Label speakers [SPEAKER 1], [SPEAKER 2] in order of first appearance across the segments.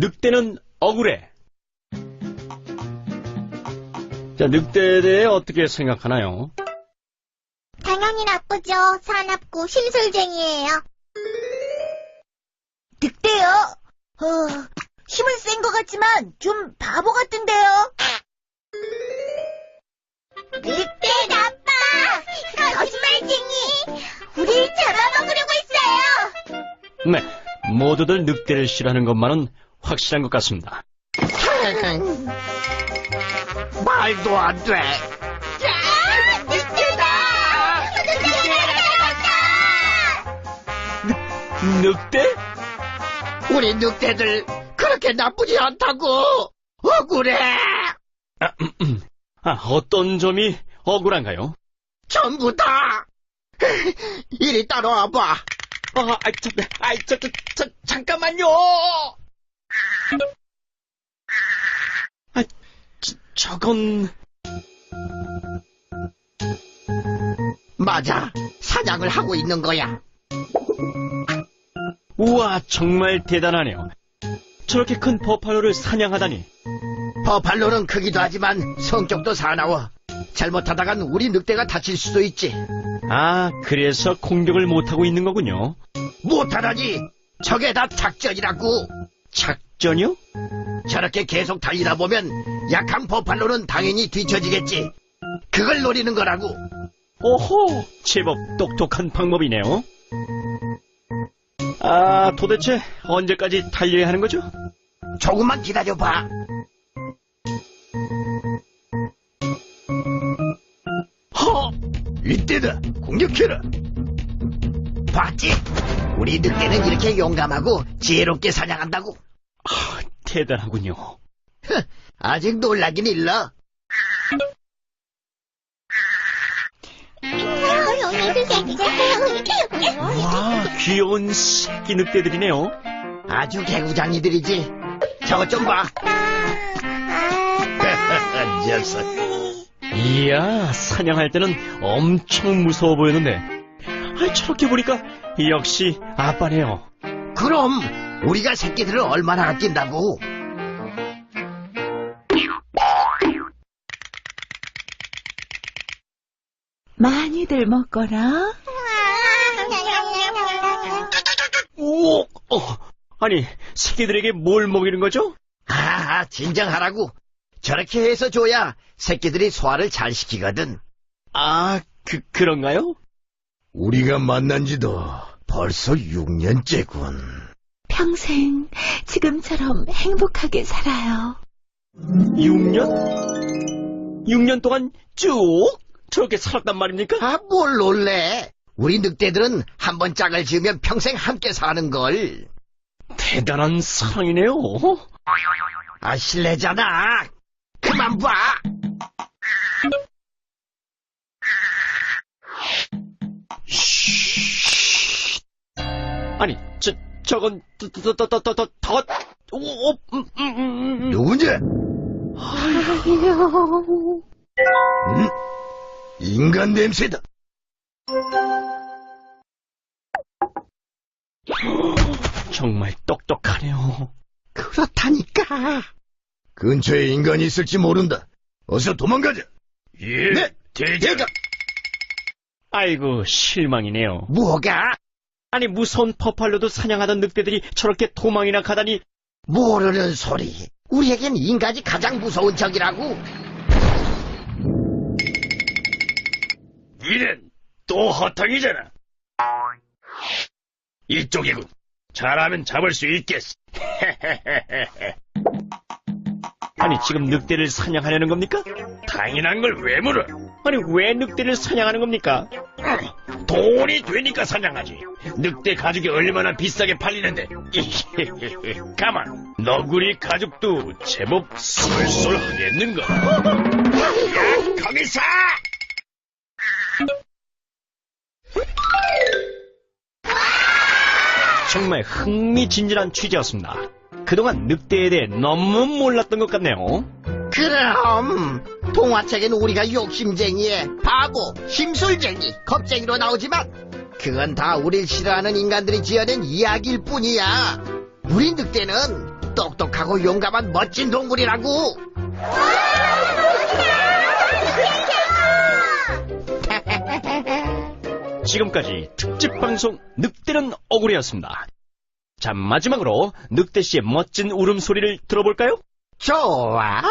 [SPEAKER 1] 늑대는 억울해. 자, 늑대에 대해 어떻게 생각하나요?
[SPEAKER 2] 당연히 나쁘죠. 사납고 심술쟁이에요. 늑대요? 힘은 센 것 같지만 좀 바보 같은데요. 늑대 나빠! 거짓말쟁이! 우릴 잡아먹으려고 했어요!
[SPEAKER 1] 네, 모두들 늑대를 싫어하는 것만은 확실한 것 같습니다.
[SPEAKER 3] 말도 안 돼.
[SPEAKER 2] 늑대다!
[SPEAKER 1] 늑대?
[SPEAKER 3] 우리 늑대들 그렇게 나쁘지 않다고. 억울해.
[SPEAKER 1] 어떤 점이 억울한가요?
[SPEAKER 3] 전부 다. 이리 따라와봐.
[SPEAKER 1] 잠깐만요! 저건...
[SPEAKER 3] 맞아. 사냥을 하고 있는 거야.
[SPEAKER 1] 우와, 정말 대단하네요. 저렇게 큰 버팔로를 사냥하다니.
[SPEAKER 3] 버팔로는 크기도 하지만 성격도 사나워. 잘못하다간 우리 늑대가 다칠 수도 있지.
[SPEAKER 1] 아, 그래서 공격을 못하고 있는 거군요.
[SPEAKER 3] 못하다니. 저게 다 작전이라고.
[SPEAKER 1] 작전이요?
[SPEAKER 3] 저렇게 계속 달리다 보면 약한 버팔로는 당연히 뒤처지겠지. 그걸 노리는 거라고.
[SPEAKER 1] 오호, 제법 똑똑한 방법이네요. 아, 도대체 언제까지 달려야 하는 거죠?
[SPEAKER 3] 조금만 기다려봐. 이때다. 공격해라. 봤지? 우리 늑대는 이렇게 용감하고 지혜롭게 사냥한다고.
[SPEAKER 1] 대단하군요.
[SPEAKER 3] 아직 놀라긴 일러.
[SPEAKER 1] 와, 귀여운 새끼 늑대들이네요.
[SPEAKER 3] 아주 개구장이들이지. 저것 좀 봐. 녀석.
[SPEAKER 1] 이야, 사냥할 때는 엄청 무서워 보였는데, 저렇게 보니까 역시 아빠네요.
[SPEAKER 3] 그럼 우리가 새끼들을 얼마나 아낀다고.
[SPEAKER 4] 많이들 먹거라.
[SPEAKER 1] 오, 아니, 새끼들에게 뭘 먹이는 거죠?
[SPEAKER 3] 진정하라고. 저렇게 해서 줘야 새끼들이 소화를 잘 시키거든.
[SPEAKER 1] 아, 그런가요?
[SPEAKER 3] 우리가 만난 지도 벌써 6년째군.
[SPEAKER 4] 평생 지금처럼 행복하게 살아요.
[SPEAKER 1] 6년? 6년 동안 쭉 저렇게 살았단 말입니까?
[SPEAKER 3] 뭘 놀래. 우리 늑대들은 한 번 짝을 지으면 평생 함께 사는걸.
[SPEAKER 1] 대단한 사랑이네요.
[SPEAKER 3] 실례잖아. 그만 봐.
[SPEAKER 1] 아니, 저건
[SPEAKER 3] 누구냐? 인간 냄새다.
[SPEAKER 1] 정말 똑똑하네요.
[SPEAKER 3] 그렇다니까. 근처에 인간이 있을지 모른다. 어서 도망가자. 네, 대장.
[SPEAKER 1] 아이고, 실망이네요.
[SPEAKER 3] 뭐가?
[SPEAKER 1] 아니, 무서운 버팔로도 사냥하던 늑대들이 저렇게 도망이나 가다니.
[SPEAKER 3] 모르는 소리. 우리에겐 인간이 가장 무서운 적이라고.
[SPEAKER 5] 니는 또 허탕이잖아. 이쪽이군. 잘하면 잡을 수 있겠어.
[SPEAKER 1] 아니, 지금 늑대를 사냥하려는 겁니까?
[SPEAKER 5] 당연한 걸 왜 물어?
[SPEAKER 1] 아니, 왜 늑대를 사냥하는 겁니까?
[SPEAKER 5] 돈이 되니까 사냥하지. 늑대 가죽이 얼마나 비싸게 팔리는데. 가만, 너구리 가죽도 제법 쏠쏠하겠는가? 야, 거기서!
[SPEAKER 1] 정말 흥미진진한 취재였습니다. 그동안 늑대에 대해 너무 몰랐던 것 같네요.
[SPEAKER 3] 그럼 동화책엔 우리가 욕심쟁이에 바보, 심술쟁이, 겁쟁이로 나오지만 그건 다 우릴 싫어하는 인간들이 지어낸 이야기일 뿐이야. 우리 늑대는 똑똑하고 용감한 멋진 동물이라고.
[SPEAKER 1] 지금까지 특집 방송 늑대는 억울이었습니다. 자, 마지막으로 늑대 씨의 멋진 울음소리를 들어볼까요?
[SPEAKER 3] 좋아.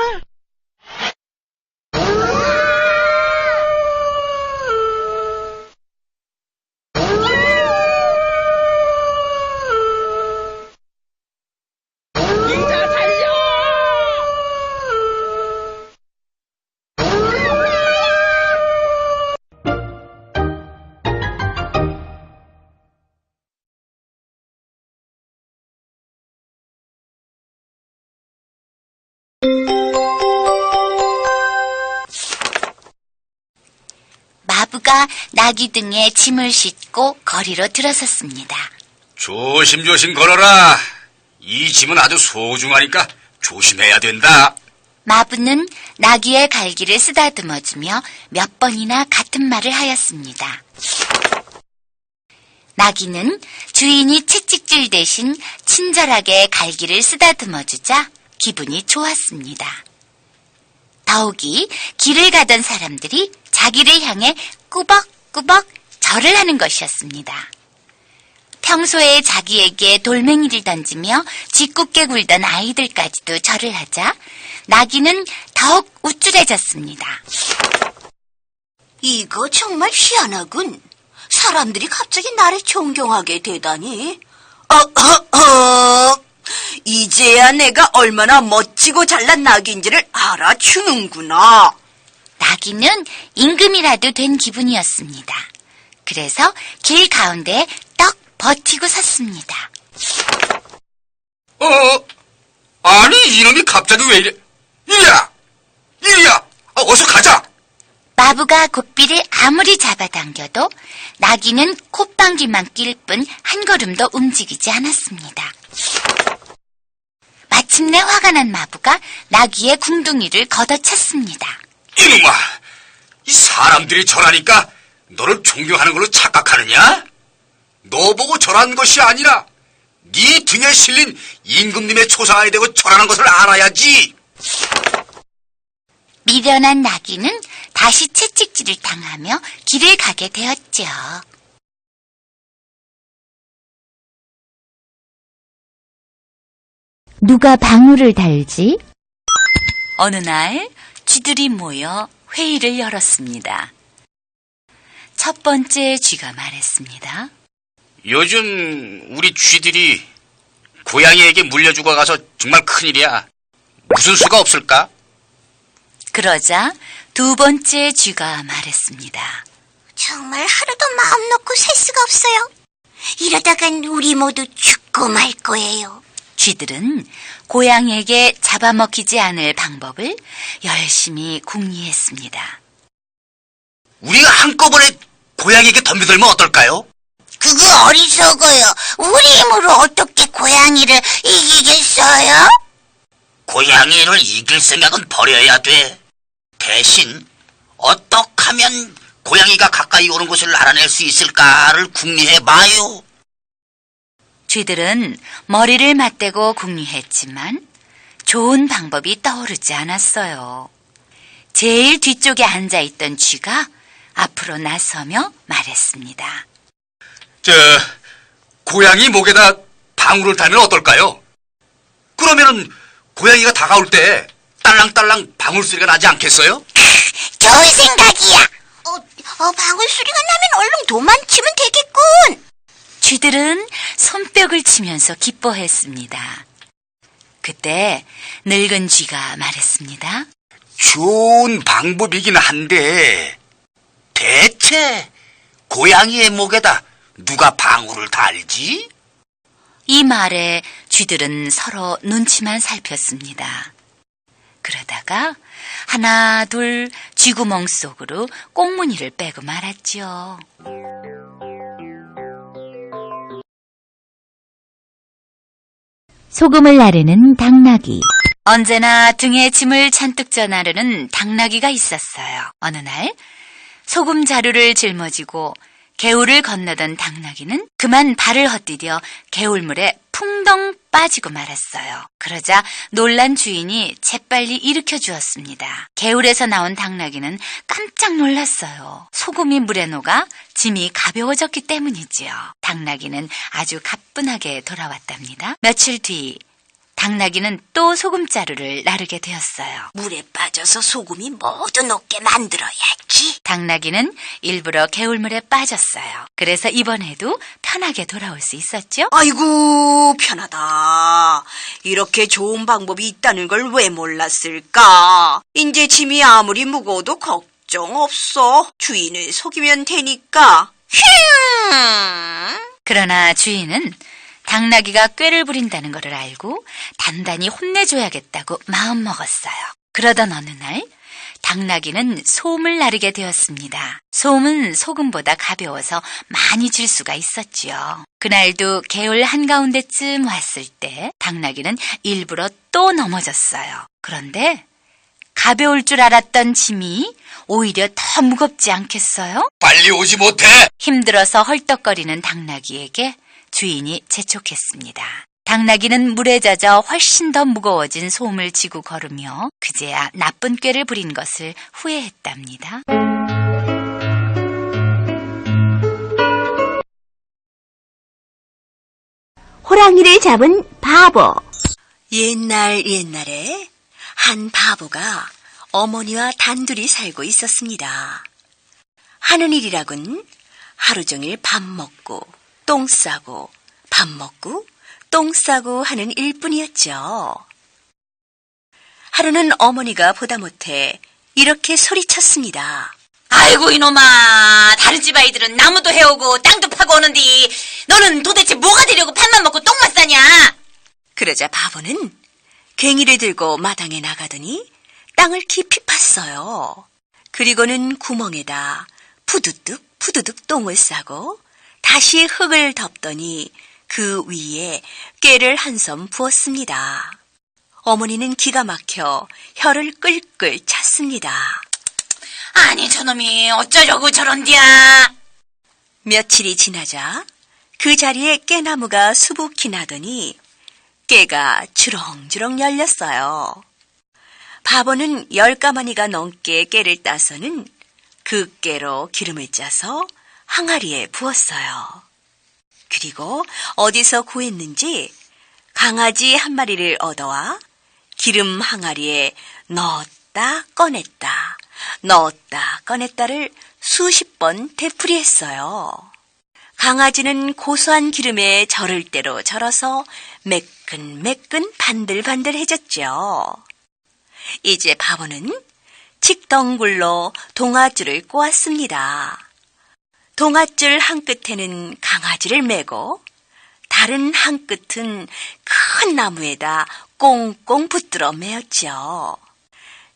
[SPEAKER 2] 마부가 나귀 등에 짐을 싣고 거리로 들어섰습니다.
[SPEAKER 5] 조심조심 걸어라. 이 짐은 아주 소중하니까 조심해야 된다.
[SPEAKER 2] 마부는 나귀의 갈기를 쓰다듬어주며 몇 번이나 같은 말을 하였습니다. 나귀는 주인이 채찍질 대신 친절하게 갈기를 쓰다듬어주자 기분이 좋았습니다. 더욱이 길을 가던 사람들이 자기를 향해 꾸벅꾸벅 절을 하는 것이었습니다. 평소에 자기에게 돌멩이를 던지며 짓궂게 굴던 아이들까지도 절을 하자 나귀는 더욱 우쭐해졌습니다.
[SPEAKER 6] 이거 정말 희한하군. 사람들이 갑자기 나를 존경하게 되다니. 이제야 내가 얼마나 멋지고 잘난 나귀인지를 알아주는구나.
[SPEAKER 2] 나귀는 임금이라도 된 기분이었습니다. 그래서 길 가운데에 떡 버티고 섰습니다.
[SPEAKER 5] 아니 이놈이 갑자기 왜 이래? 이리야! 어서 가자!
[SPEAKER 2] 마부가 고삐를 아무리 잡아당겨도 나귀는 콧방귀만 낄 뿐 한 걸음도 움직이지 않았습니다. 마침내 화가 난 마부가 나귀의 궁둥이를 걷어찼습니다.
[SPEAKER 5] 이놈아! 이 사람들이 절하니까 너를 존경하는 걸로 착각하느냐? 너 보고 절한 것이 아니라 네 등에 실린 임금님의 초상에 대고 절하는 것을 알아야지.
[SPEAKER 2] 미련한 나귀는 다시 채찍질을 당하며 길을 가게 되었죠.
[SPEAKER 4] 누가 방울을 달지?
[SPEAKER 7] 어느 날 쥐들이 모여 회의를 열었습니다. 첫 번째 쥐가 말했습니다.
[SPEAKER 5] 요즘 우리 쥐들이 고양이에게 물려 죽어가서 정말 큰일이야. 무슨 수가 없을까?
[SPEAKER 7] 그러자 두 번째 쥐가 말했습니다.
[SPEAKER 6] 정말 하루도 마음 놓고 살 수가 없어요. 이러다간 우리 모두 죽고 말 거예요.
[SPEAKER 7] 쥐들은 고양이에게 잡아먹히지 않을 방법을 열심히 궁리했습니다.
[SPEAKER 5] 우리가 한꺼번에 고양이에게 덤벼들면 어떨까요?
[SPEAKER 6] 그거 어리석어요. 우리 힘으로 어떻게 고양이를 이기겠어요?
[SPEAKER 5] 고양이를 이길 생각은 버려야 돼. 대신 어떻게 하면 고양이가 가까이 오는 것을 알아낼 수 있을까를 궁리해봐요.
[SPEAKER 7] 쥐들은 머리를 맞대고 궁리했지만 좋은 방법이 떠오르지 않았어요. 제일 뒤쪽에 앉아있던 쥐가 앞으로 나서며 말했습니다.
[SPEAKER 5] 고양이 목에다 방울을 달면 어떨까요? 그러면은 고양이가 다가올 때 딸랑딸랑 방울 소리가 나지 않겠어요?
[SPEAKER 6] 좋은 생각이야. 방울 소리가 나면 얼른 도망치면 되겠군.
[SPEAKER 7] 쥐들은 손뼉을 치면서 기뻐했습니다. 그때 늙은 쥐가 말했습니다.
[SPEAKER 5] 좋은 방법이긴 한데 대체 고양이의 목에다 누가 방울을 달지?
[SPEAKER 7] 이 말에 쥐들은 서로 눈치만 살폈습니다. 그러다가 하나 둘 쥐구멍 속으로 꽁무니를 빼고 말았죠.
[SPEAKER 4] 소금을 나르는 당나귀.
[SPEAKER 7] 언제나 등에 짐을 잔뜩 져 나르는 당나귀가 있었어요. 어느 날 소금 자루를 짊어지고 개울을 건너던 당나귀는 그만 발을 헛디뎌 개울물에 풍덩 빠지고 말았어요. 그러자 놀란 주인이 재빨리 일으켜 주었습니다. 개울에서 나온 당나귀는 깜짝 놀랐어요. 소금이 물에 녹아 짐이 가벼워졌기 때문이지요. 당나귀는 아주 가뿐하게 돌아왔답니다. 며칠 뒤 당나귀는 또 소금자루를 나르게 되었어요.
[SPEAKER 6] 물에 빠져서 소금이 모두 녹게 만들어야지.
[SPEAKER 7] 당나귀는 일부러 개울물에 빠졌어요. 그래서 이번에도 편하게 돌아올 수 있었죠.
[SPEAKER 8] 아이고, 편하다. 이렇게 좋은 방법이 있다는 걸 왜 몰랐을까? 이제 짐이 아무리 무거워도 걱정 없어. 주인을 속이면 되니까.
[SPEAKER 7] 그러나 주인은 당나귀가 꾀를 부린다는 것을 알고 단단히 혼내줘야겠다고 마음먹었어요. 그러던 어느 날 당나귀는 솜을 나르게 되었습니다. 솜은 소금보다 가벼워서 많이 질 수가 있었지요. 그날도 개울 한가운데쯤 왔을 때 당나귀는 일부러 또 넘어졌어요. 그런데 가벼울 줄 알았던 짐이 오히려 더 무겁지 않겠어요?
[SPEAKER 5] 빨리 오지 못해?
[SPEAKER 7] 힘들어서 헐떡거리는 당나귀에게 주인이 재촉했습니다. 당나귀는 물에 젖어 훨씬 더 무거워진 솜을 지고 걸으며 그제야 나쁜 꾀를 부린 것을 후회했답니다.
[SPEAKER 2] 호랑이를 잡은 바보.
[SPEAKER 8] 옛날에 한 바보가 어머니와 단둘이 살고 있었습니다. 하는 일이라곤 하루 종일 밥 먹고 똥 싸고 밥 먹고 똥 싸고 하는 일뿐이었죠. 하루는 어머니가 보다 못해 이렇게 소리쳤습니다.
[SPEAKER 7] 아이고 이놈아, 다른 집 아이들은 나무도 해오고 땅도 파고 오는데 너는 도대체 뭐가 되려고 밥만 먹고 똥만 싸냐?
[SPEAKER 8] 그러자 바보는 괭이를 들고 마당에 나가더니 땅을 깊이 팠어요. 그리고는 구멍에다 푸드득 똥을 싸고 다시 흙을 덮더니 그 위에 깨를 한 섬 부었습니다. 어머니는 기가 막혀 혀를 끌끌 찼습니다.
[SPEAKER 7] 아니 저놈이 어쩌려고 저런디야.
[SPEAKER 8] 며칠이 지나자 그 자리에 깨나무가 수북히 나더니 깨가 주렁주렁 열렸어요. 바보는 10가마니가 넘게 깨를 따서는 그 깨로 기름을 짜서 항아리에 부었어요. 그리고 어디서 구했는지 강아지 한 마리를 얻어와 기름 항아리에 넣었다 꺼냈다를 수십 번 되풀이했어요. 강아지는 고소한 기름에 절을 대로 절어서 매끈매끈 반들반들해졌죠. 이제 바보는 칡덩굴로 동아줄을 꼬았습니다. 동아줄 한 끝에는 강아지를 메고 다른 한 끝은 큰 나무에다 꽁꽁 붙들어 메었죠.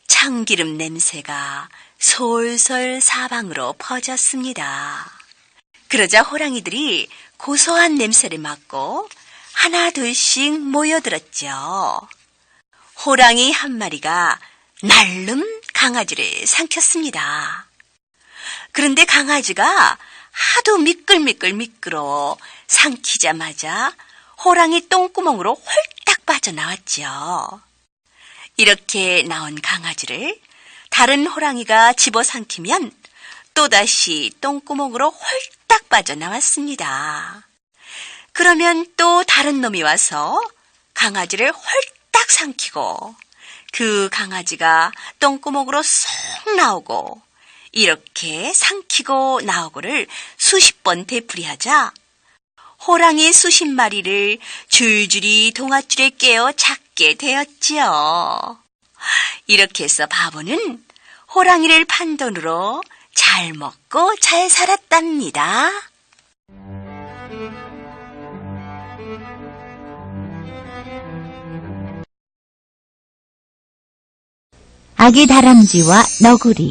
[SPEAKER 8] 참기름 냄새가 솔솔 사방으로 퍼졌습니다. 그러자 호랑이들이 고소한 냄새를 맡고 하나 둘씩 모여들었죠. 호랑이 한 마리가 날름 강아지를 삼켰습니다. 그런데 강아지가 하도 미끌미끌 삼키자마자 호랑이 똥구멍으로 홀딱 빠져나왔죠. 이렇게 나온 강아지를 다른 호랑이가 집어삼키면 또다시 똥구멍으로 홀딱 빠져나왔습니다. 그러면 또 다른 놈이 와서 강아지를 홀딱 삼키고 그 강아지가 똥구멍으로 쏙 나오고 이렇게 삼키고 나오고를 수십 번 되풀이하자 호랑이 수십 마리를 줄줄이 동아줄에 깨어 잡게 되었지요. 이렇게 해서 바보는 호랑이를 판 돈으로 잘 먹고 잘 살았답니다.
[SPEAKER 4] 아기 다람쥐와 너구리.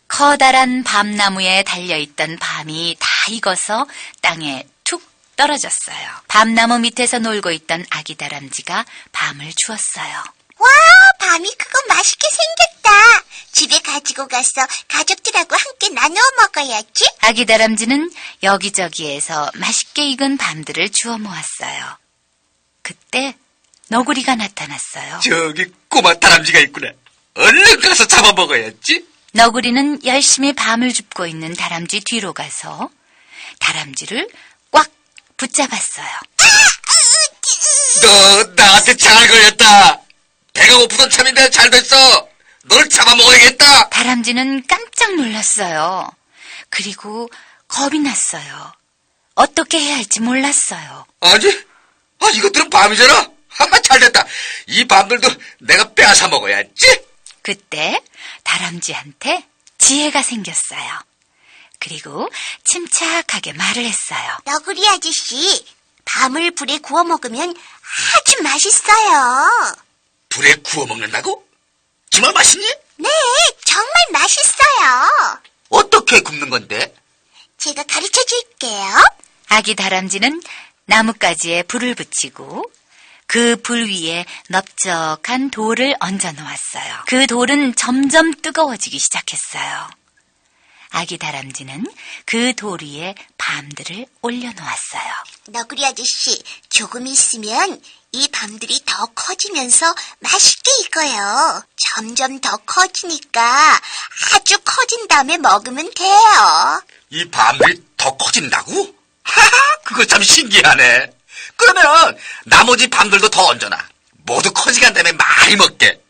[SPEAKER 7] 커다란 밤나무에 달려있던 밤이 다 익어서 땅에 툭 떨어졌어요. 밤나무 밑에서 놀고 있던 아기 다람쥐가 밤을 주웠어요.
[SPEAKER 6] 와, 밤이 크고 맛있게 생겼다. 집에 가지고 가서 가족들하고 함께 나누어 먹어야지.
[SPEAKER 7] 아기 다람쥐는 여기저기에서 맛있게 익은 밤들을 주워 모았어요. 그때 너구리가 나타났어요.
[SPEAKER 5] 저기 꼬마 다람쥐가 있구나. 얼른 가서 잡아먹어야지.
[SPEAKER 7] 너구리는 열심히 밤을 줍고 있는 다람쥐 뒤로 가서 다람쥐를 꽉 붙잡았어요.
[SPEAKER 5] 너 나한테 잘 걸렸다. 배가 고프던 참인데 잘 됐어. 널 잡아먹어야겠다.
[SPEAKER 7] 다람쥐는 깜짝 놀랐어요. 그리고 겁이 났어요. 어떻게 해야 할지 몰랐어요.
[SPEAKER 5] 아니, 이것들은 밤이잖아. 잘 됐다. 이 밤들도 내가 빼앗아 먹어야지.
[SPEAKER 7] 그때 다람쥐한테 지혜가 생겼어요. 그리고 침착하게 말을 했어요.
[SPEAKER 6] 너구리 아저씨, 밤을 불에 구워 먹으면 아주 맛있어요.
[SPEAKER 5] 불에 구워 먹는다고? 정말 맛있니?
[SPEAKER 6] 네, 정말 맛있어요.
[SPEAKER 5] 어떻게 굽는 건데?
[SPEAKER 6] 제가 가르쳐 줄게요.
[SPEAKER 7] 아기 다람쥐는 나뭇가지에 불을 붙이고 그 불 위에 넓적한 돌을 얹어 놓았어요. 그 돌은 점점 뜨거워지기 시작했어요. 아기 다람쥐는 그 돌 위에 밤들을 올려놓았어요.
[SPEAKER 6] 너구리 아저씨, 조금 있으면 이 밤들이 더 커지면서 맛있게 익어요. 점점 더 커지니까 아주 커진 다음에 먹으면 돼요.
[SPEAKER 5] 이 밤들이 더 커진다고? 하하, 그거 참 신기하네. 그러면 나머지 밤들도 더 얹어놔. 모두 커지게 한 다음에 많이 먹게.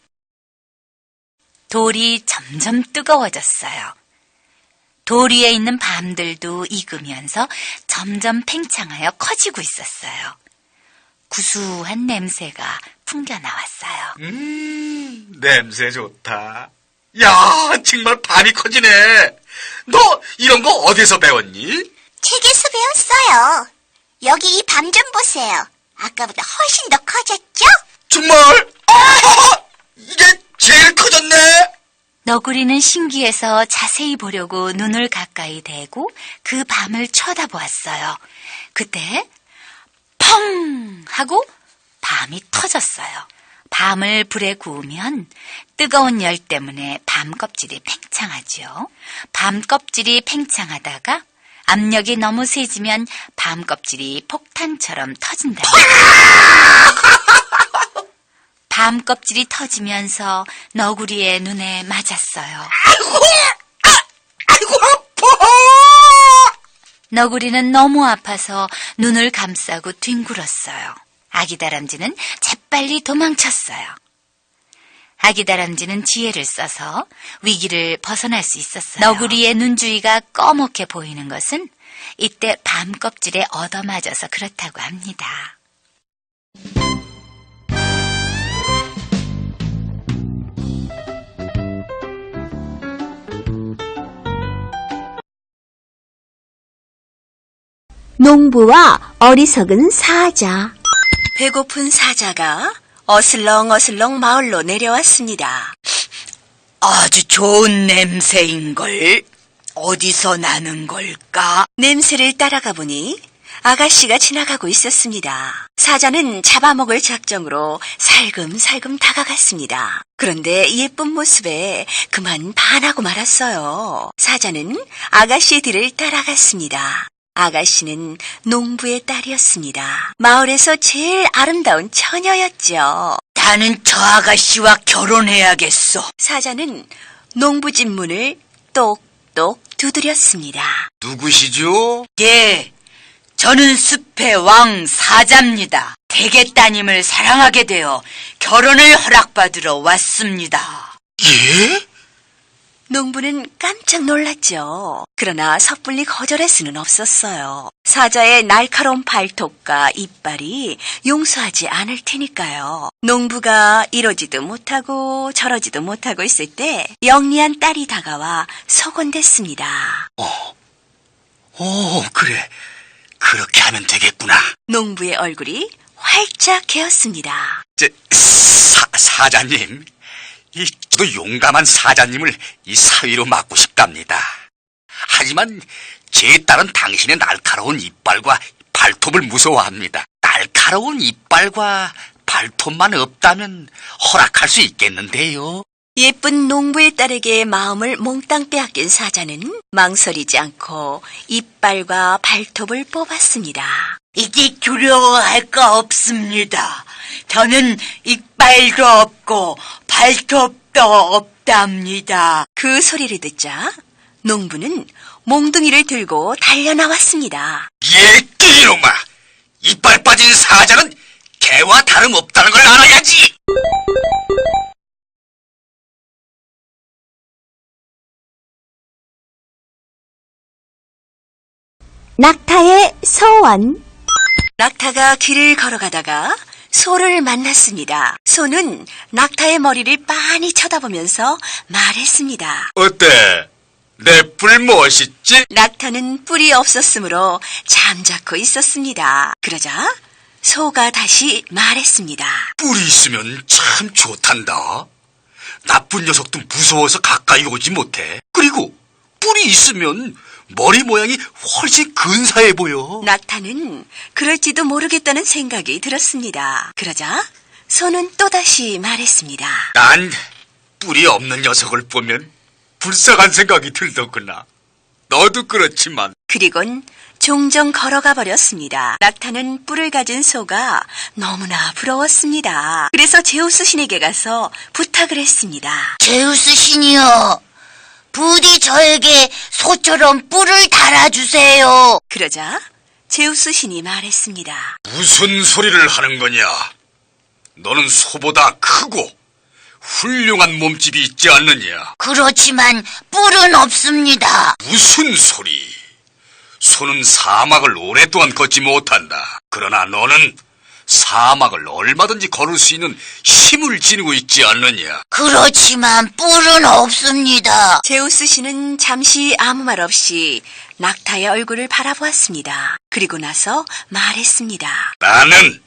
[SPEAKER 7] 돌이 점점 뜨거워졌어요. 돌 위에 있는 밤들도 익으면서 점점 팽창하여 커지고 있었어요. 구수한 냄새가 풍겨나왔어요.
[SPEAKER 5] 냄새 좋다. 야, 정말 밤이 커지네. 너 이런 거 어디서 배웠니?
[SPEAKER 6] 책에서 배웠어요. 여기 이 밤 좀 보세요. 아까보다 훨씬 더 커졌죠?
[SPEAKER 5] 정말? 이게 제일 커졌네.
[SPEAKER 7] 너구리는 신기해서 자세히 보려고 눈을 가까이 대고 그 밤을 쳐다보았어요. 그때 펑 하고 밤이 터졌어요. 밤을 불에 구우면 뜨거운 열 때문에 밤 껍질이 팽창하지요. 밤 껍질이 팽창하다가 압력이 너무 세지면 밤 껍질이 폭탄처럼 터진다. 밤 껍질이 터지면서 너구리의 눈에 맞았어요.
[SPEAKER 5] 아이고, 아파!
[SPEAKER 7] 너구리는 너무 아파서 눈을 감싸고 뒹굴었어요. 아기 다람쥐는 재빨리 도망쳤어요. 아기 다람쥐는 지혜를 써서 위기를 벗어날 수 있었어요. 너구리의 눈 주위가 꺼멓게 보이는 것은 이때 밤 껍질에 얻어맞아서 그렇다고 합니다.
[SPEAKER 4] 농부와 어리석은 사자.
[SPEAKER 8] 배고픈 사자가 어슬렁어슬렁 마을로 내려왔습니다.
[SPEAKER 7] 아주 좋은 냄새인걸. 어디서 나는 걸까?
[SPEAKER 8] 냄새를 따라가 보니 아가씨가 지나가고 있었습니다. 사자는 잡아먹을 작정으로 살금살금 다가갔습니다. 그런데 예쁜 모습에 그만 반하고 말았어요. 사자는 아가씨의 뒤를 따라갔습니다. 아가씨는 농부의 딸이었습니다. 마을에서 제일 아름다운 처녀였죠.
[SPEAKER 7] 나는 저 아가씨와 결혼해야겠어.
[SPEAKER 8] 사자는 농부집 문을 똑똑 두드렸습니다.
[SPEAKER 5] 누구시죠?
[SPEAKER 7] 예, 저는 숲의 왕 사자입니다. 대개 따님을 사랑하게 되어 결혼을 허락받으러 왔습니다.
[SPEAKER 5] 예?
[SPEAKER 8] 농부는 깜짝 놀랐죠. 그러나 섣불리 거절할 수는 없었어요. 사자의 날카로운 발톱과 이빨이 용서하지 않을 테니까요. 농부가 이러지도 못하고 저러지도 못하고 있을 때 영리한 딸이 다가와 소곤댔습니다.
[SPEAKER 5] 그래. 그렇게 하면 되겠구나.
[SPEAKER 8] 농부의 얼굴이 활짝 개었습니다.
[SPEAKER 5] 사자님. 저도 용감한 사자님을 이 사위로 맡고 싶답니다. 하지만 제 딸은 당신의 날카로운 이빨과 발톱을 무서워합니다. 날카로운 이빨과 발톱만 없다면 허락할 수 있겠는데요.
[SPEAKER 8] 예쁜 농부의 딸에게 마음을 몽땅 빼앗긴 사자는 망설이지 않고 이빨과 발톱을 뽑았습니다.
[SPEAKER 9] 이제 두려워할 거 없습니다. 저는 이빨도 없고 발톱도 없답니다.
[SPEAKER 8] 그 소리를 듣자 농부는 몽둥이를 들고 달려나왔습니다.
[SPEAKER 5] 이놈아! 이빨 빠진 사자는 개와 다름없다는 걸 알아야지!
[SPEAKER 4] 낙타의 소원.
[SPEAKER 8] 낙타가 길을 걸어가다가 소를 만났습니다. 소는 낙타의 머리를 빤히 쳐다보면서 말했습니다.
[SPEAKER 5] 어때? 내 뿔 멋있지?
[SPEAKER 8] 낙타는 뿔이 없었으므로 잠자코 있었습니다. 그러자 소가 다시 말했습니다.
[SPEAKER 5] 뿔이 있으면 참 좋단다. 나쁜 녀석도 무서워서 가까이 오지 못해. 그리고 뿔이 있으면 머리 모양이 훨씬 근사해 보여.
[SPEAKER 8] 낙타는 그럴지도 모르겠다는 생각이 들었습니다. 그러자 소는 또다시 말했습니다.
[SPEAKER 5] 난 뿔이 없는 녀석을 보면 불쌍한 생각이 들더구나. 너도 그렇지만.
[SPEAKER 8] 그리곤 종종 걸어가 버렸습니다. 낙타는 뿔을 가진 소가 너무나 부러웠습니다. 그래서 제우스 신에게 가서 부탁을 했습니다.
[SPEAKER 6] 제우스 신이여, 부디 저에게 소처럼 뿔을 달아주세요.
[SPEAKER 8] 그러자 제우스 신이 말했습니다.
[SPEAKER 5] 무슨 소리를 하는 거냐? 너는 소보다 크고 훌륭한 몸집이 있지 않느냐?
[SPEAKER 6] 그렇지만 뿔은 없습니다.
[SPEAKER 5] 무슨 소리? 소는 사막을 오랫동안 걷지 못한다. 그러나 너는 사막을 얼마든지 걸을 수 있는 힘을 지니고 있지 않느냐?
[SPEAKER 6] 그렇지만 뿔은 없습니다.
[SPEAKER 8] 제우스 신은 잠시 아무 말 없이 낙타의 얼굴을 바라보았습니다. 그리고 나서 말했습니다.
[SPEAKER 5] 나는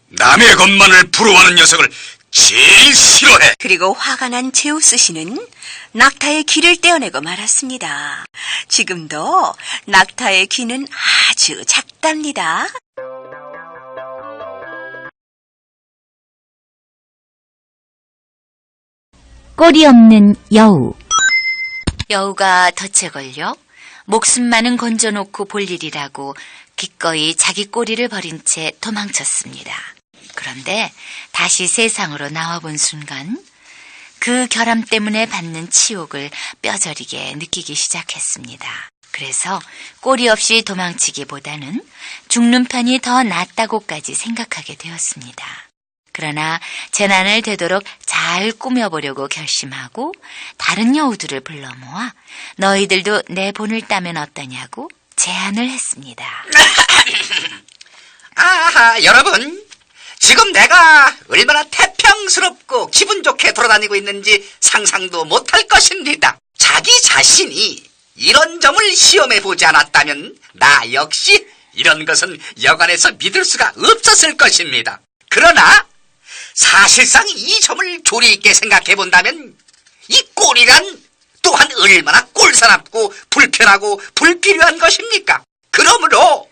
[SPEAKER 5] 남의 것만을 부러워하는 녀석을 제일 싫어해.
[SPEAKER 8] 그리고 화가 난 제우스 신은 낙타의 귀를 떼어내고 말았습니다. 지금도 낙타의 귀는 아주 작답니다.
[SPEAKER 4] 꼬리 없는 여우.
[SPEAKER 7] 여우가 덫에 걸려 목숨만은 건져놓고 볼 일이라고 기꺼이 자기 꼬리를 버린 채 도망쳤습니다. 그런데 다시 세상으로 나와본 순간 그 결함 때문에 받는 치욕을 뼈저리게 느끼기 시작했습니다. 그래서 꼬리 없이 도망치기보다는 죽는 편이 더 낫다고까지 생각하게 되었습니다. 그러나 재난을 되도록 잘 꾸며보려고 결심하고 다른 여우들을 불러 모아 너희들도 내 본을 따면 어떠냐고 제안을 했습니다.
[SPEAKER 10] 아하, 여러분. 지금 내가 얼마나 태평스럽고 기분 좋게 돌아다니고 있는지 상상도 못할 것입니다. 자기 자신이 이런 점을 시험해보지 않았다면 나 역시 이런 것은 여간해서 믿을 수가 없었을 것입니다. 그러나 사실상 이 점을 조리 있게 생각해본다면 이 꼴이란 또한 얼마나 꼴사납고 불편하고 불필요한 것입니까? 그러므로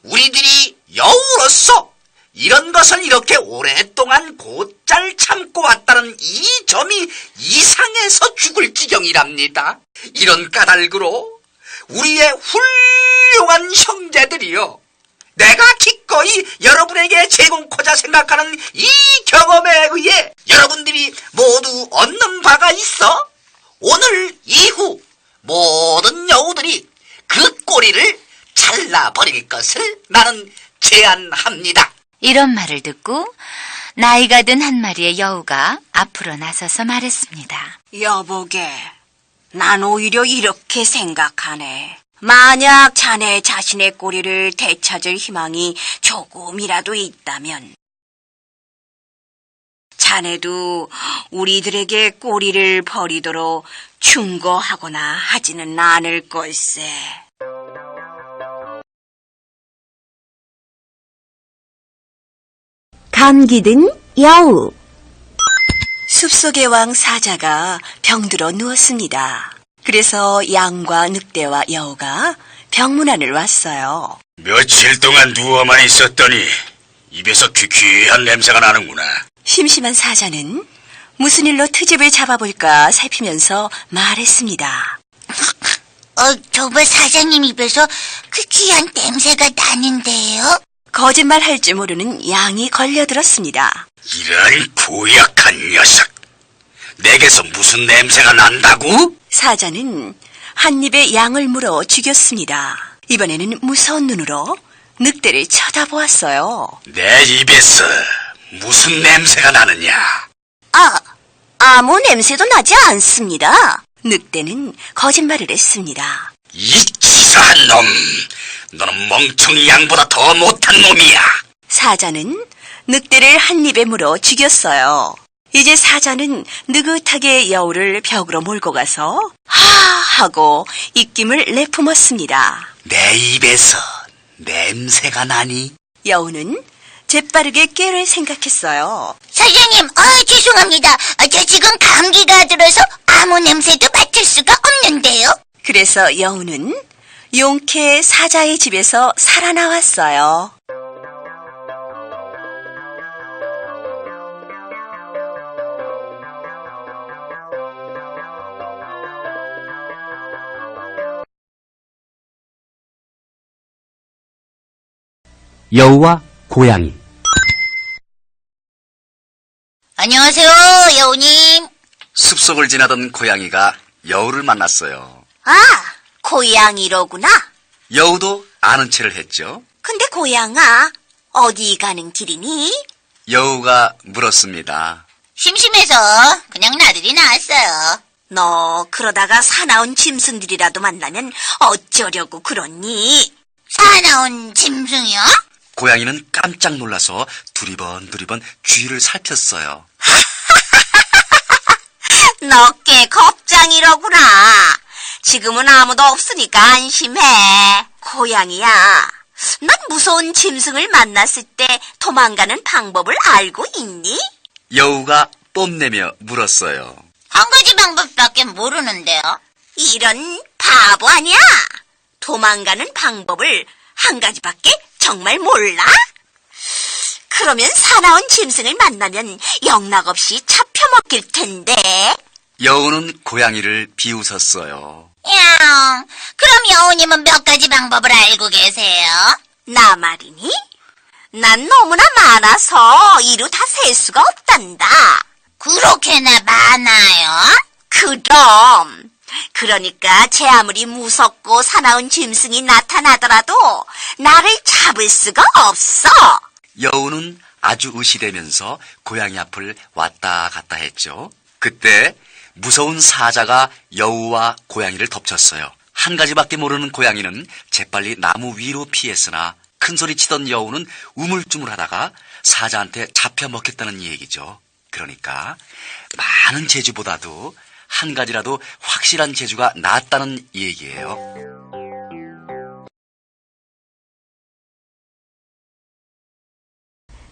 [SPEAKER 10] 우리들이 여우로서 이런 것을 이렇게 오랫동안 곧잘 참고 왔다는 이 점이 이상해서 죽을 지경이랍니다. 이런 까닭으로 우리의 훌륭한 형제들이요, 내가 기꺼이 여러분에게 제공코자 생각하는 이 경험에 의해 여러분들이 모두 얻는 바가 있어 오늘 이후 모든 여우들이 그 꼬리를 잘라버릴 것을 나는 제안합니다.
[SPEAKER 7] 이런 말을 듣고 나이가 든 한 마리의 여우가 앞으로 나서서 말했습니다.
[SPEAKER 8] 여보게, 난 오히려 이렇게 생각하네. 만약 자네 자신의 꼬리를 되찾을 희망이 조금이라도 있다면 자네도 우리들에게 꼬리를 버리도록 충고하거나 하지는 않을 걸세.
[SPEAKER 4] 감기 든 여우.
[SPEAKER 8] 숲속의 왕 사자가 병들어 누웠습니다. 그래서 양과 늑대와 여우가 병문안을 왔어요.
[SPEAKER 5] 며칠 동안 누워만 있었더니 입에서 귀귀한 냄새가 나는구나.
[SPEAKER 8] 심심한 사자는 무슨 일로 트집을 잡아볼까 살피면서 말했습니다.
[SPEAKER 6] 저번 사장님 입에서 그 귀한 냄새가 나는데요.
[SPEAKER 8] 거짓말할 줄 모르는 양이 걸려들었습니다.
[SPEAKER 5] 이런 고약한 녀석. 내게서 무슨 냄새가 난다고?
[SPEAKER 8] 사자는 한 입에 양을 물어 죽였습니다. 이번에는 무서운 눈으로 늑대를 쳐다보았어요.
[SPEAKER 5] 내 입에서 무슨 냄새가 나느냐?
[SPEAKER 8] 아무 냄새도 나지 않습니다. 늑대는 거짓말을 했습니다.
[SPEAKER 5] 이 치사한 놈! 너는 멍청이 양보다 더 못한 놈이야!
[SPEAKER 8] 사자는 늑대를 한 입에 물어 죽였어요. 이제 사자는 느긋하게 여우를 벽으로 몰고 가서 하 하고 입김을 내뿜었습니다.
[SPEAKER 5] 내 입에서 냄새가 나니?
[SPEAKER 8] 여우는 재빠르게 꾀를 생각했어요.
[SPEAKER 6] 사장님, 죄송합니다. 저 지금 감기가 들어서 아무 냄새도 맡을 수가 없는데요.
[SPEAKER 8] 그래서 여우는 용케 사자의 집에서 살아나왔어요.
[SPEAKER 11] 여우와 고양이.
[SPEAKER 6] 안녕하세요, 여우님.
[SPEAKER 10] 숲속을 지나던 고양이가 여우를 만났어요.
[SPEAKER 6] 고양이로구나.
[SPEAKER 10] 여우도 아는 체를 했죠.
[SPEAKER 6] 근데 고양아, 어디 가는 길이니?
[SPEAKER 10] 여우가 물었습니다.
[SPEAKER 6] 심심해서 그냥 나들이 나왔어요.
[SPEAKER 8] 너 그러다가 사나운 짐승들이라도 만나면 어쩌려고 그러니?
[SPEAKER 6] 사나운 짐승이요?
[SPEAKER 10] 고양이는 깜짝 놀라서 두리번 주위를 살폈어요.
[SPEAKER 8] 너 꽤 겁장이로구나. 지금은 아무도 없으니까 안심해. 고양이야, 넌 무서운 짐승을 만났을 때 도망가는 방법을 알고 있니?
[SPEAKER 10] 여우가 뽐내며 물었어요.
[SPEAKER 6] 한 가지 방법밖에 모르는데요.
[SPEAKER 8] 이런 바보 아니야? 도망가는 방법을 한 가지밖에 정말 몰라? 그러면 사나운 짐승을 만나면 영락없이 잡혀먹힐 텐데.
[SPEAKER 10] 여우는 고양이를 비웃었어요.
[SPEAKER 6] 야, 그럼 여우님은 몇 가지 방법을 알고 계세요?
[SPEAKER 8] 나 말이니? 난 너무나 많아서 이루 다 셀 수가 없단다.
[SPEAKER 6] 그렇게나 많아요?
[SPEAKER 8] 그럼. 그러니까 제 아무리 무섭고 사나운 짐승이 나타나더라도 나를 잡을 수가 없어.
[SPEAKER 10] 여우는 아주 의시되면서 고양이 앞을 왔다 갔다 했죠. 그때 무서운 사자가 여우와 고양이를 덮쳤어요. 한 가지밖에 모르는 고양이는 재빨리 나무 위로 피했으나 큰소리 치던 여우는 우물쭈물하다가 사자한테 잡혀 먹겠다는 얘기죠. 그러니까 많은 재주보다도 한 가지라도 확실한 재주가 낫다는 얘기예요.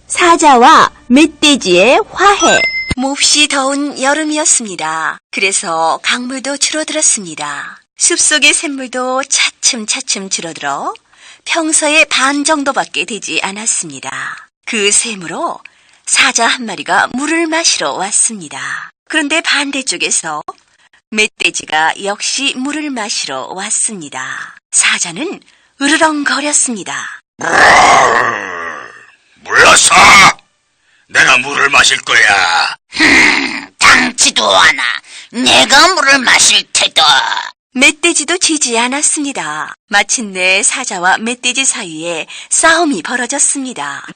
[SPEAKER 4] 사자와 멧돼지의 화해.
[SPEAKER 8] 몹시 더운 여름이었습니다. 그래서 강물도 줄어들었습니다. 숲속의 샘물도 차츰차츰 줄어들어 평소의 반 정도밖에 되지 않았습니다. 그 샘으로 사자 한 마리가 물을 마시러 왔습니다. 그런데 반대쪽에서 멧돼지가 역시 물을 마시러 왔습니다. 사자는 으르렁거렸습니다.
[SPEAKER 5] 물러서! 내가 물을 마실 거야.
[SPEAKER 6] 당치도 않아. 내가 물을 마실 테다.
[SPEAKER 8] 멧돼지도 지지 않았습니다. 마침내 사자와 멧돼지 사이에 싸움이 벌어졌습니다.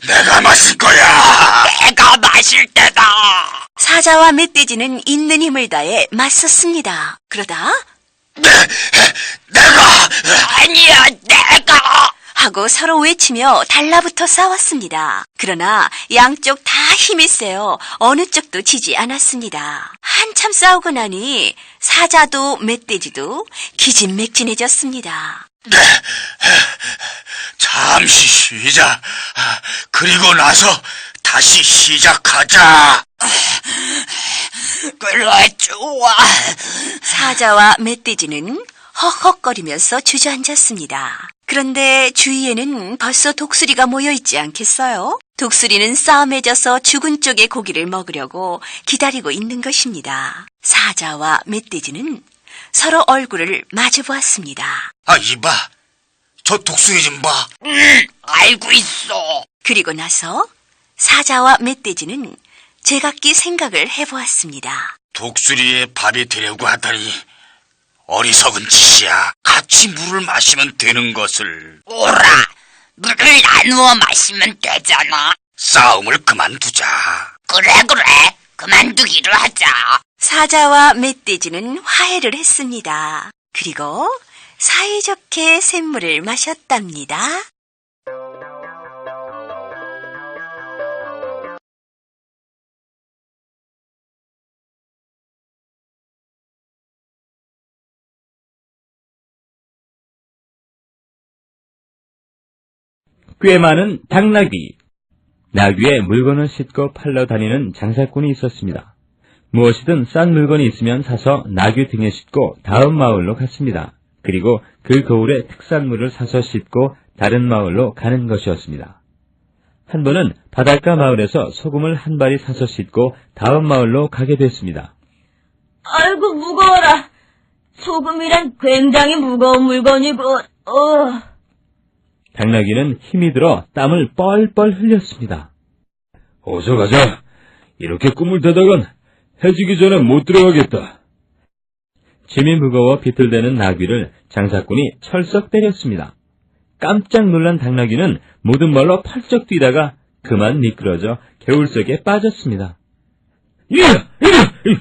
[SPEAKER 5] 내가 마실 거야.
[SPEAKER 10] 내가 마실 때다.
[SPEAKER 8] 사자와 멧돼지는 있는 힘을 다해 맞섰습니다. 그러다
[SPEAKER 5] 내가 아니야, 내가
[SPEAKER 8] 하고 서로 외치며 달라붙어 싸웠습니다. 그러나 양쪽 다 힘이 세어 어느 쪽도 지지 않았습니다. 한참 싸우고 나니 사자도 멧돼지도 기진맥진해졌습니다.
[SPEAKER 5] 잠시 쉬자. 그리고 나서 다시 시작하자.
[SPEAKER 10] 그래, 좋아.
[SPEAKER 8] 사자와 멧돼지는 헉헉거리면서 주저앉았습니다. 그러다 그런데 주위에는 벌써 독수리가 모여 있지 않겠어요? 독수리는 싸움에 져서 죽은 쪽의 고기를 먹으려고 기다리고 있는 것입니다. 사자와 멧돼지는 서로 얼굴을 마주 보았습니다.
[SPEAKER 5] 아, 이봐. 저 독수리 좀 봐. 알고 있어.
[SPEAKER 8] 그리고 나서 사자와 멧돼지는 제각기 생각을 해보았습니다.
[SPEAKER 5] 독수리의 밥이 되려고 하다니 어리석은 짓이야. 같이 물을 마시면 되는 것을.
[SPEAKER 7] 오라, 물을 나누어 마시면 되잖아.
[SPEAKER 5] 싸움을 그만두자.
[SPEAKER 7] 그래, 그만두기로 하자.
[SPEAKER 8] 사자와 멧돼지는 화해를 했습니다. 그리고 사이좋게 샘물을 마셨답니다.
[SPEAKER 12] 꽤 많은 당나귀. 나귀에 물건을 싣고 팔러 다니는 장사꾼이 있었습니다. 무엇이든 싼 물건이 있으면 사서 나귀 등에 싣고 다음 마을로 갔습니다. 그리고 그 거울에 특산물을 사서 싣고 다른 마을로 가는 것이었습니다. 한 번은 바닷가 마을에서 소금을 한 바리 사서 싣고 다음 마을로 가게 됐습니다.
[SPEAKER 2] 아이고, 무거워라. 소금이란 굉장히 무거운 물건이고,
[SPEAKER 12] 당나귀는 힘이 들어 땀을 뻘뻘 흘렸습니다. 어서 가자. 이렇게 꿈을 대다간 해지기 전에 못 들어가겠다. 짐이 무거워 비틀대는 나귀를 장사꾼이 철썩 때렸습니다. 깜짝 놀란 당나귀는 모든 말로 펄쩍 뛰다가 그만 미끄러져 개울 속에 빠졌습니다.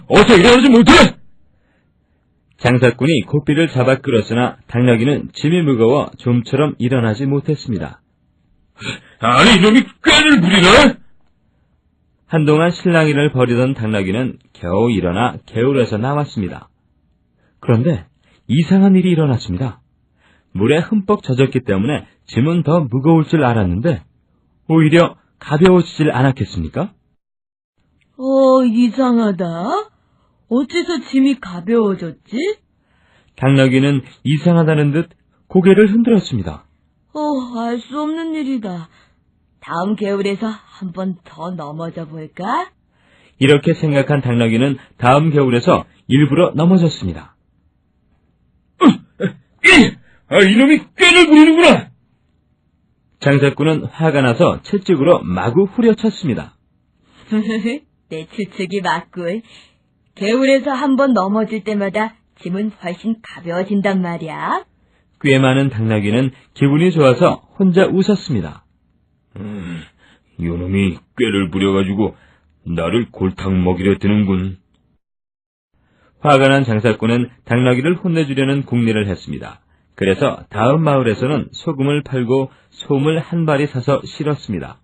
[SPEAKER 12] 어서 일어나지 못해! 장사꾼이 고삐를 잡아 끌었으나 당나귀는 짐이 무거워 좀처럼 일어나지 못했습니다. 아니, 이놈이 꾀를 부리네! 한동안 실랑이를 벌이던 당나귀는 겨우 일어나 개울에서 나왔습니다. 그런데 이상한 일이 일어났습니다. 물에 흠뻑 젖었기 때문에 짐은 더 무거울 줄 알았는데 오히려 가벼워지질 않았겠습니까?
[SPEAKER 2] 이상하다. 어째서 짐이 가벼워졌지?
[SPEAKER 12] 당나귀는 이상하다는 듯 고개를 흔들었습니다.
[SPEAKER 2] 알 수 없는 일이다. 다음 개울에서 한 번 더 넘어져 볼까?
[SPEAKER 12] 이렇게 생각한 당나귀는 다음 개울에서 일부러 넘어졌습니다. 이놈이 꾀를 부리는구나! 장사꾼은 화가 나서 채찍으로 마구 후려쳤습니다.
[SPEAKER 2] 내 추측이 맞군. 개울에서 한 번 넘어질 때마다 짐은 훨씬 가벼워진단 말이야.
[SPEAKER 12] 꽤 많은 당나귀는 기분이 좋아서 혼자 웃었습니다. 요놈이 꾀를 부려가지고 나를 골탕 먹이려 드는군. 화가 난 장사꾼은 당나귀를 혼내주려는 궁리를 했습니다. 그래서 다음 마을에서는 소금을 팔고 솜을 한 바리 사서 실었습니다.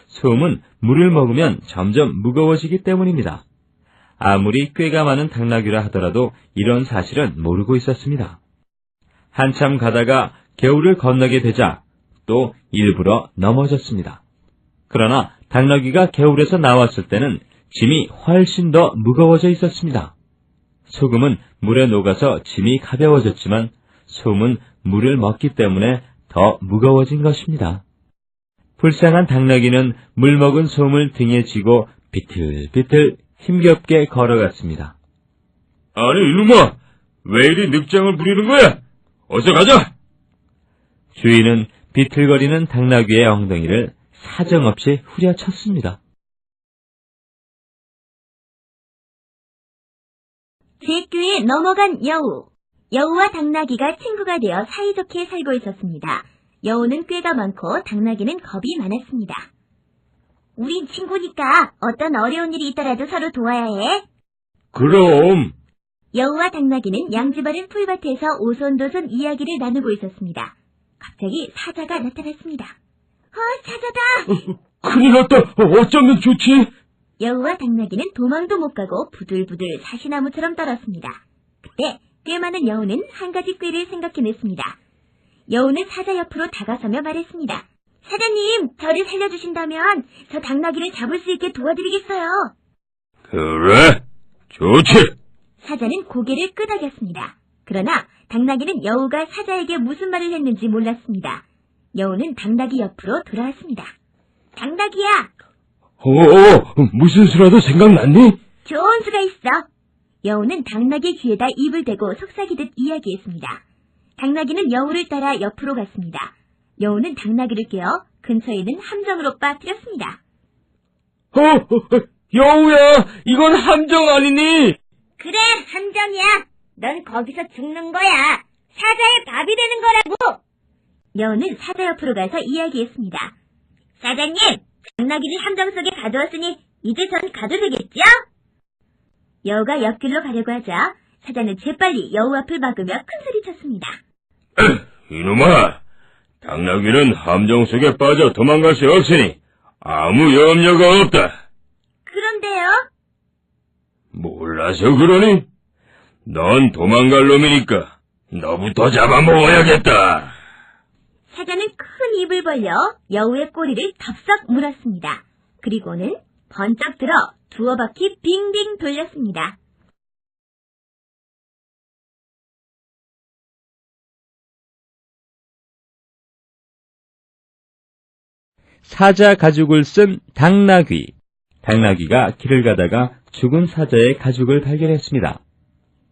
[SPEAKER 12] 솜은 물을 먹으면 점점 무거워지기 때문입니다. 아무리 꾀가 많은 당나귀라 하더라도 이런 사실은 모르고 있었습니다. 한참 가다가 개울을 건너게 되자 또 일부러 넘어졌습니다. 그러나 당나귀가 개울에서 나왔을 때는 짐이 훨씬 더 무거워져 있었습니다. 소금은 물에 녹아서 짐이 가벼워졌지만 솜은 물을 먹기 때문에 더 무거워진 것입니다. 불쌍한 당나귀는 물 먹은 솜을 등에 지고 비틀비틀 힘겹게 걸어갔습니다. 아니, 이놈아! 왜 이리 늑장을 부리는 거야? 어서 가자! 주인은 비틀거리는 당나귀의 엉덩이를 사정없이 후려쳤습니다.
[SPEAKER 2] 제귀에 넘어간 여우. 여우와 당나귀가 친구가 되어 사이좋게 살고 있었습니다. 여우는 꾀가 많고 당나귀는 겁이 많았습니다. 우린 친구니까 어떤 어려운 일이 있더라도 서로 도와야 해.
[SPEAKER 12] 그럼.
[SPEAKER 2] 여우와 당나귀는 양지바른 풀밭에서 오손도손 이야기를 나누고 있었습니다. 갑자기 사자가 나타났습니다. 사자다!
[SPEAKER 12] 큰일 났다. 어쩌면 좋지?
[SPEAKER 2] 여우와 당나귀는 도망도 못 가고 부들부들 사시나무처럼 떨었습니다. 그때 꽤 많은 여우는 한 가지 꾀를 생각해냈습니다. 여우는 사자 옆으로 다가서며 말했습니다. 사자님, 저를 살려주신다면 저 당나귀를 잡을 수 있게 도와드리겠어요.
[SPEAKER 12] 그래, 좋지.
[SPEAKER 2] 사자는 고개를 끄덕였습니다. 그러나 당나귀는 여우가 사자에게 무슨 말을 했는지 몰랐습니다. 여우는 당나귀 옆으로 돌아왔습니다. 당나귀야!
[SPEAKER 12] 무슨 수라도 생각났니?
[SPEAKER 2] 좋은 수가 있어. 여우는 당나귀 귀에다 입을 대고 속삭이듯 이야기했습니다. 당나귀는 여우를 따라 옆으로 갔습니다. 여우는 당나귀를 깨어 근처에 있는 함정으로 빠뜨렸습니다.
[SPEAKER 12] 여우야, 이건 함정 아니니?
[SPEAKER 2] 그래, 함정이야. 넌 거기서 죽는 거야. 사자의 밥이 되는 거라고. 여우는 사자 옆으로 가서 이야기했습니다. 사자님, 당나귀를 함정 속에 가두었으니 이제 전 가도 되겠죠? 여우가 옆길로 가려고 하자 사자는 재빨리 여우 앞을 막으며 큰소리 쳤습니다.
[SPEAKER 12] 이놈아, 당나귀는 함정 속에 빠져 도망갈 수 없으니 아무 염려가 없다.
[SPEAKER 2] 그런데요?
[SPEAKER 12] 몰라서 그러니? 넌 도망갈 놈이니까 너부터 잡아먹어야겠다.
[SPEAKER 2] 사자는 큰 입을 벌려 여우의 꼬리를 덥석 물었습니다. 그리고는 번쩍 들어 두어 바퀴 빙빙 돌렸습니다.
[SPEAKER 12] 사자 가죽을 쓴 당나귀. 당나귀가 길을 가다가 죽은 사자의 가죽을 발견했습니다.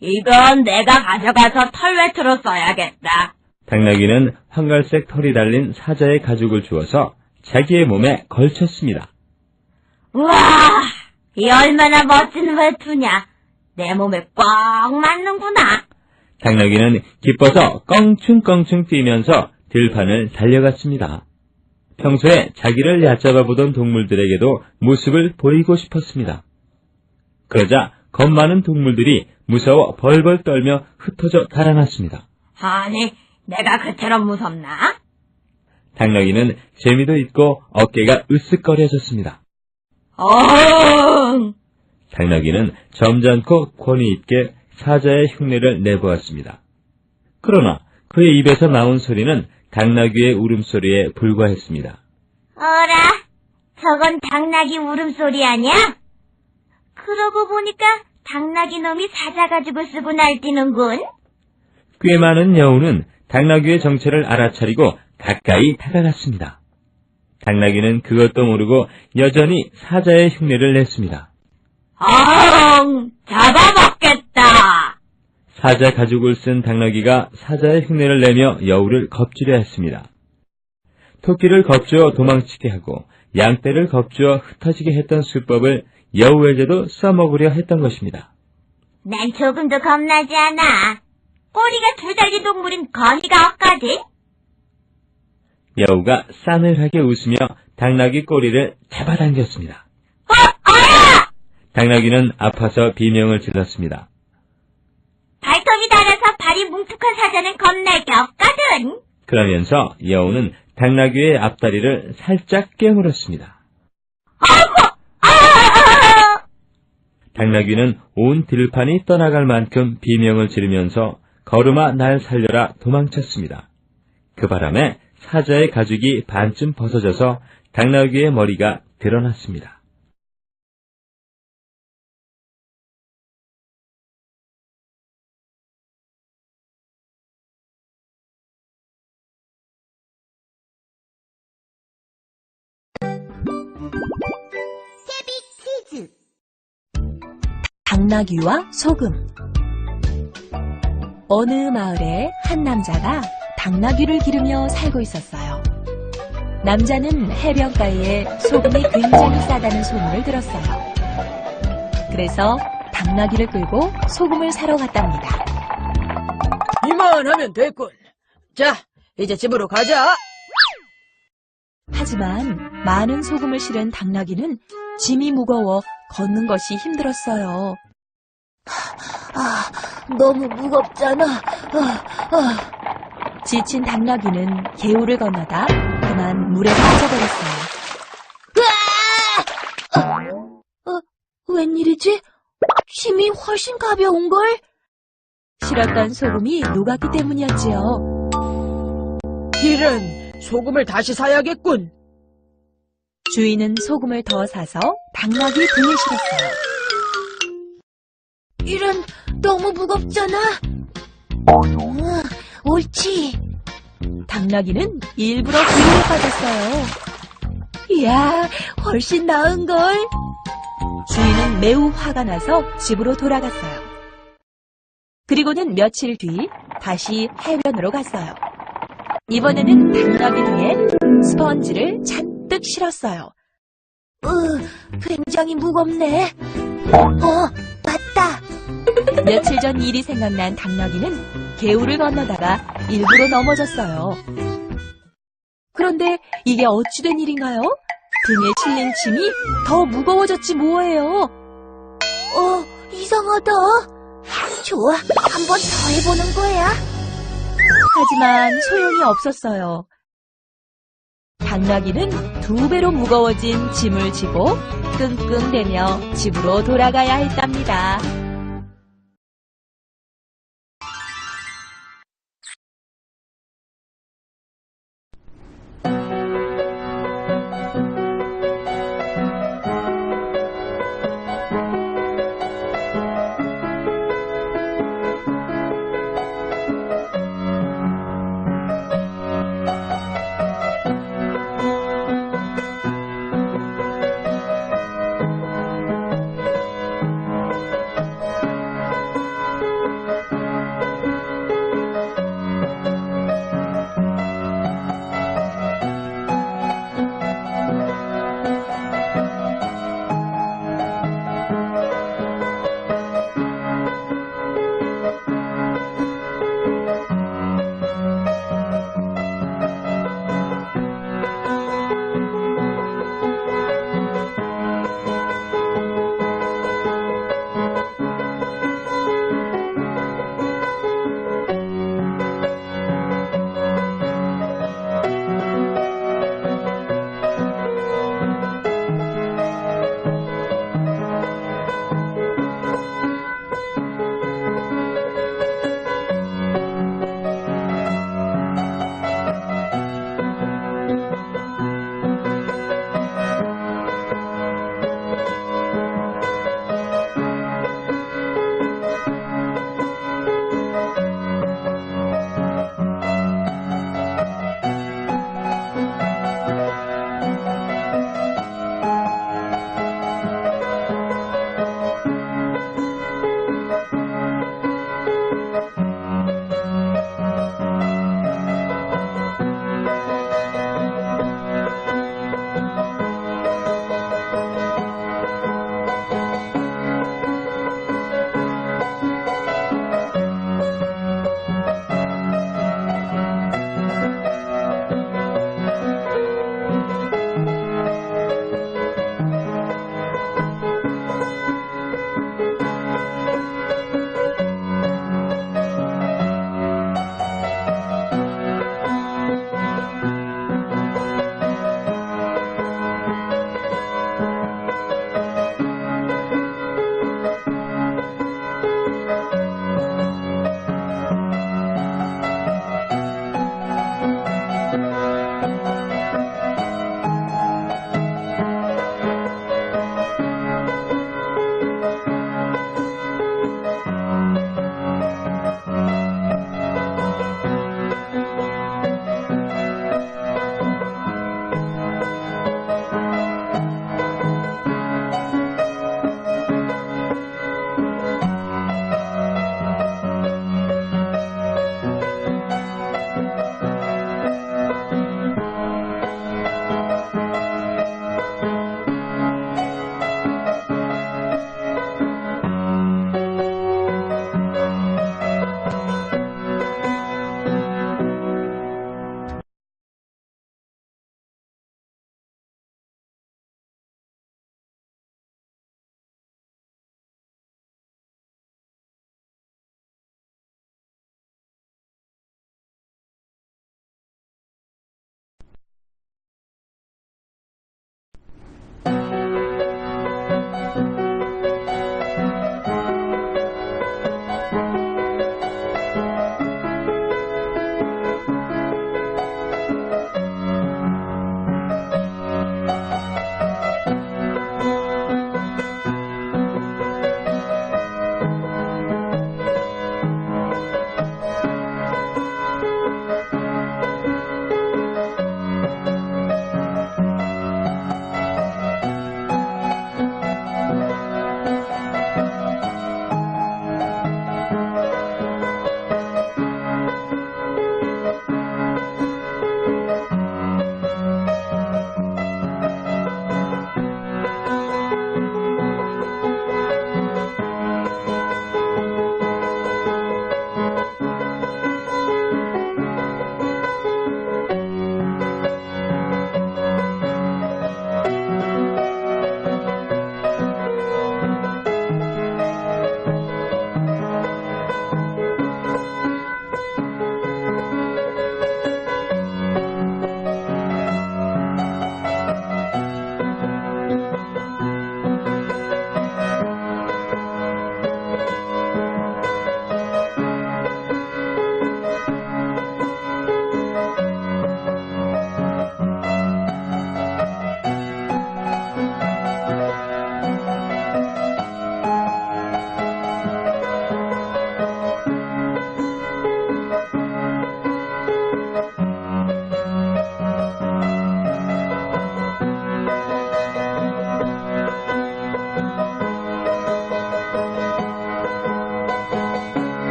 [SPEAKER 2] 이건 내가 가져가서 털외투로 써야겠다.
[SPEAKER 12] 당나귀는 황갈색 털이 달린 사자의 가죽을 주워서 자기의 몸에 걸쳤습니다.
[SPEAKER 2] 우와, 이 얼마나 멋진 외투냐. 내 몸에 꽉 맞는구나.
[SPEAKER 12] 당나귀는 기뻐서 껑충껑충 뛰면서 들판을 달려갔습니다. 평소에 자기를 얕잡아 보던 동물들에게도 모습을 보이고 싶었습니다. 그러자 겁 많은 동물들이 무서워 벌벌 떨며 흩어져 달아났습니다.
[SPEAKER 2] 아니, 내가 그처럼 무섭나?
[SPEAKER 12] 당나귀는 재미도 있고 어깨가 으쓱거려졌습니다. 당나귀는 점잖고 권위 있게 사자의 흉내를 내보았습니다. 그러나 그의 입에서 나온 소리는 당나귀의 울음소리에 불과했습니다.
[SPEAKER 2] 어라, 저건 당나귀 울음소리 아냐? 그러고 보니까 당나귀 놈이 사자 가죽을 쓰고 날뛰는군.
[SPEAKER 12] 꽤 많은 여우는 당나귀의 정체를 알아차리고 가까이 다가갔습니다. 당나귀는 그것도 모르고 여전히 사자의 흉내를 냈습니다.
[SPEAKER 2] 잡아먹겠다.
[SPEAKER 12] 사자 가죽을 쓴 당나귀가 사자의 흉내를 내며 여우를 겁주려 했습니다. 토끼를 겁주어 도망치게 하고 양떼를 겁주어 흩어지게 했던 수법을 여우에게도 써먹으려 했던 것입니다.
[SPEAKER 2] 난 조금도 겁나지 않아. 꼬리가 두 달린 동물은 거리가 없거든.
[SPEAKER 12] 여우가 싸늘하게 웃으며 당나귀 꼬리를 잡아당겼습니다. 당나귀는 아파서 비명을 질렀습니다.
[SPEAKER 2] 발톱이 달아서 발이 뭉툭한 사자는 겁날 게 없거든.
[SPEAKER 12] 그러면서 여우는 당나귀의 앞다리를 살짝 깨물었습니다. 당나귀는 온 들판이 떠나갈 만큼 비명을 지르면서 걸음아 날 살려라 도망쳤습니다. 그 바람에 사자의 가죽이 반쯤 벗어져서 당나귀의 머리가 드러났습니다.
[SPEAKER 13] 당나귀와 소금. 어느 마을에 한 남자가 당나귀를 기르며 살고 있었어요. 남자는 해변가에 소금이 굉장히 싸다는 소문을 들었어요. 그래서 당나귀를 끌고 소금을 사러 갔답니다.
[SPEAKER 14] 이만하면 됐군. 자, 이제 집으로 가자.
[SPEAKER 13] 하지만 많은 소금을 실은 당나귀는 짐이 무거워 걷는 것이 힘들었어요.
[SPEAKER 14] 너무 무겁잖아.
[SPEAKER 13] 지친 당나귀는 개울을 건너다 그만 물에 빠져버렸어요.
[SPEAKER 14] 웬일이지? 힘이 훨씬 가벼운걸?
[SPEAKER 13] 실었던 소금이 녹았기 때문이었지요.
[SPEAKER 14] 이런, 소금을 다시 사야겠군.
[SPEAKER 13] 주인은 소금을 더 사서 당나귀 등에 실었어요.
[SPEAKER 14] 이런, 너무 무겁잖아. 옳지.
[SPEAKER 13] 당나귀는 일부러 기운에 빠졌어요.
[SPEAKER 14] 이야, 훨씬 나은걸.
[SPEAKER 13] 주인은 매우 화가 나서 집으로 돌아갔어요. 그리고는 며칠 뒤 다시 해변으로 갔어요. 이번에는 당나귀 등에 스펀지를 잔뜩 실었어요.
[SPEAKER 14] 굉장히 무겁네. 맞다.
[SPEAKER 13] 며칠 전 일이 생각난 당나귀는 개울을 건너다가 일부러 넘어졌어요. 그런데 이게 어찌된 일인가요? 등에 실린 짐이 더 무거워졌지 뭐예요.
[SPEAKER 14] 이상하다. 좋아, 한번 더 해보는 거야.
[SPEAKER 13] 하지만 소용이 없었어요. 당나귀는 2배로 무거워진 짐을 지고 끙끙대며 집으로 돌아가야 했답니다.